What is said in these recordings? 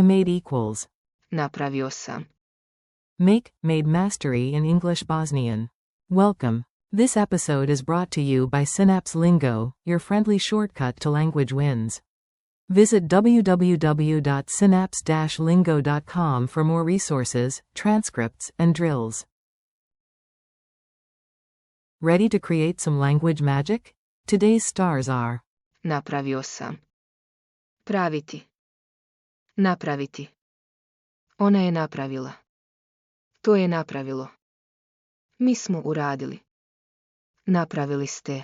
made equals. Napravio sam. Make, made mastery in English Bosnian. Welcome. This episode is brought to you by Synapse Lingo, your friendly shortcut to language wins. Visit www.synapse-lingo.com for more resources, transcripts, and drills. Ready to create some language magic? Today's stars are Napravio sam. Praviti. Napraviti. Ona je napravila. To je napravilo. Mi smo uradili. Napravili ste.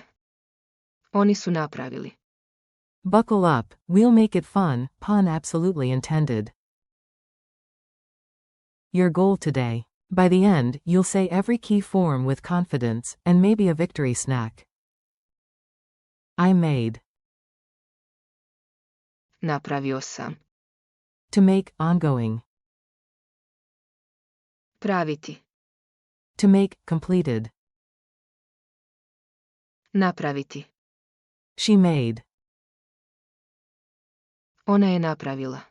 Oni su napravili. Buckle up, we'll make it fun, pun absolutely intended. Your goal today. By the end, you'll say every key form with confidence, and maybe a victory snack. I made. Napravio sam. To make, ongoing. Praviti. To make, completed. Napraviti. She made. Ona je napravila.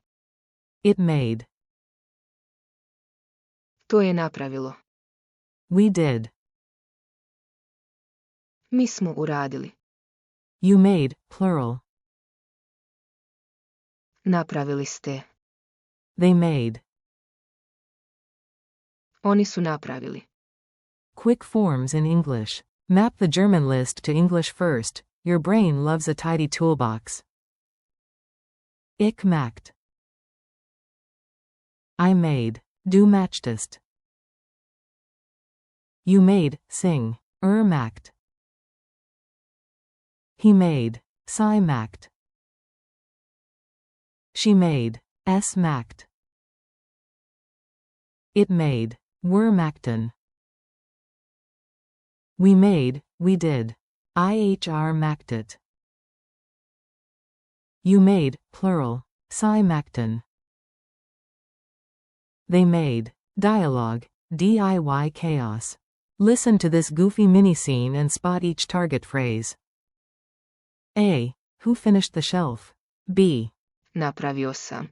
It made. To je napravilo. We did. Mi smo uradili. You made, plural. Napravili ste. They made. Oni su napravili. Quick forms in English. Map the German list to English first. Your brain loves a tidy toolbox. Ich macht. I made. Du machtest. You made, sing. Macht. He made. Sie macht. She made. Es macht. It made. Wir machten. We made, we did. IHR machtet. You made, plural. Sie machten. They made. Dialogue. DIY chaos. Listen to this goofy mini-scene and spot each target phrase. A. Who finished the shelf? B. Napravio sam.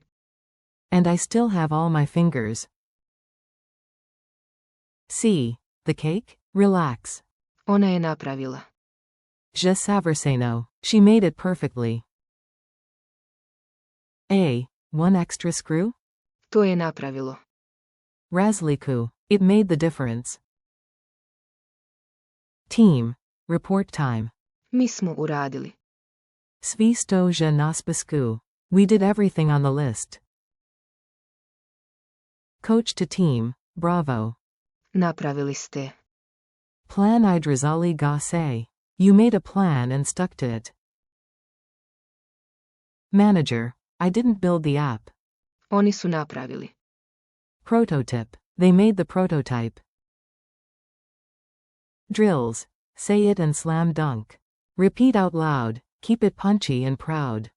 And I still have all my fingers. C. The cake? Relax. Ona je napravila. Je savršeno. She made it perfectly. A. One extra screw? To je napravilo. Razliku. It made the difference. Team. Report time. Mi smo uradili. Svi stoje na spisku. We did everything on the list. Coach to team. Bravo. Napravili ste. Plan idrazali gase. You made a plan and stuck to it. Manager. I didn't build the app. Oni su napravili. Prototype. They made the prototype. Drills. Say it and slam dunk. Repeat out loud. Keep it punchy and proud.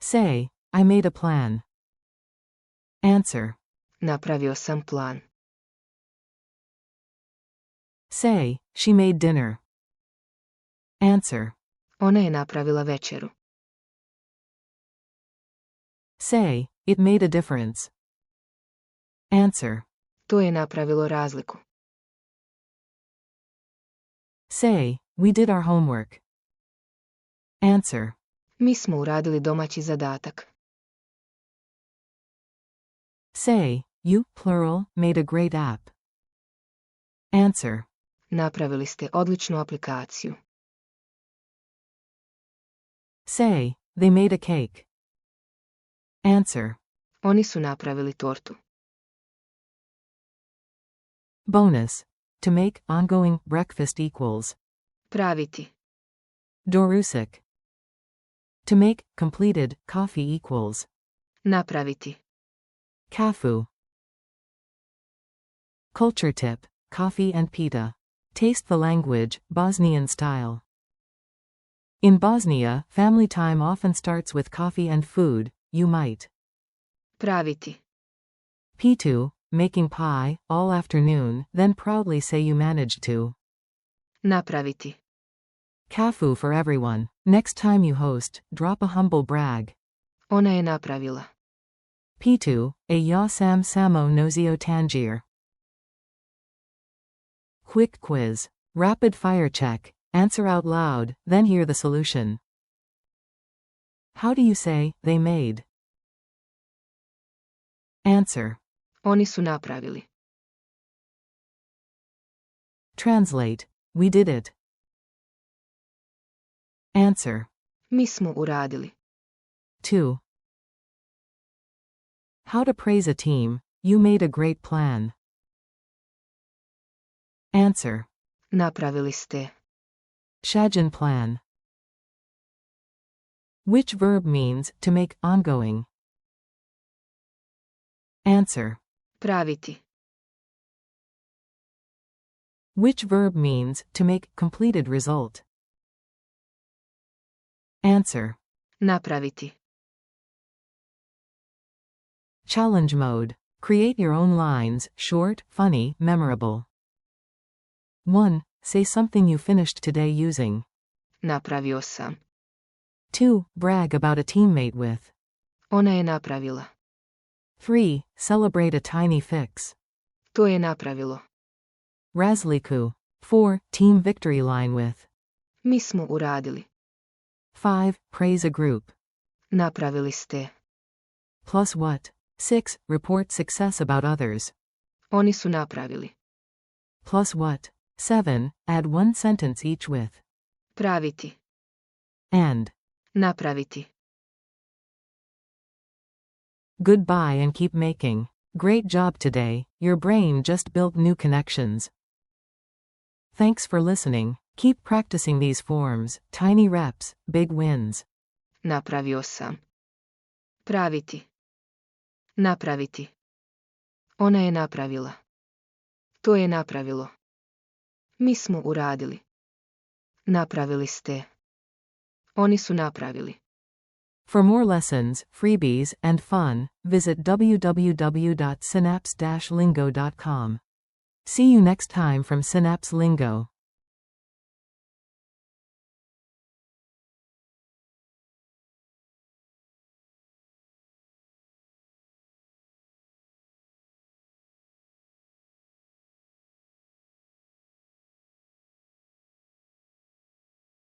Say, I made a plan. Answer. Napravio sam plan. Say, she made dinner. Answer. Ona je napravila večeru. Say, it made a difference. Answer. To je napravilo razliku. Say, we did our homework. Answer. Mi smo uradili domaći zadatak. Say, you, plural, made a great app. Answer. Napravili ste odličnu aplikaciju. Say, they made a cake. Answer. Oni su napravili tortu. Bonus. To make, ongoing, breakfast equals. Praviti. Doručak. To make, completed, coffee equals. Napraviti. Kafu. Culture tip, coffee and pita. Taste the language, Bosnian style. In Bosnia, family time often starts with coffee and food. You might. Praviti. Pitu, making pie, all afternoon, then proudly say you managed to. Napraviti. Kafu for everyone. Next time you host, drop a humble brag. Ona je napravila. P2, a ja sam samo nosio tangir. Quick quiz. Rapid fire check. Answer out loud, then hear the solution. How do you say, they made? Answer. Oni su napravili. Translate. We did it. Answer. Mi smo uradili. 2. How to praise a team. You made a great plan. Answer. Napravili ste. Shajan plan. Which verb means to make ongoing? Answer. Praviti. Which verb means to make completed result? Answer. Napraviti. Challenge mode. Create your own lines, short, funny, memorable. 1. Say something you finished today using. Napravio sam. 2. Brag about a teammate with. Ona je napravila. 3. Celebrate a tiny fix. To je napravilo. Razliku. 4. Team victory line with. Mi smo uradili. 5. Praise a group. Napravili ste. Plus what? 6. Report success about others. Oni su napravili. Plus what? 7. Add one sentence each with. Praviti. And. Napraviti. Goodbye and keep making. Great job today, your brain just built new connections. Thanks for listening. Keep practicing these forms, tiny reps, big wins. Napravio sam. Praviti. Napraviti. Ona je napravila. To je napravilo. Mi smo uradili. Napravili ste. Oni su napravili. For more lessons, freebies, and fun, visit www.synapse-lingo.com. See you next time from Synapse Lingo.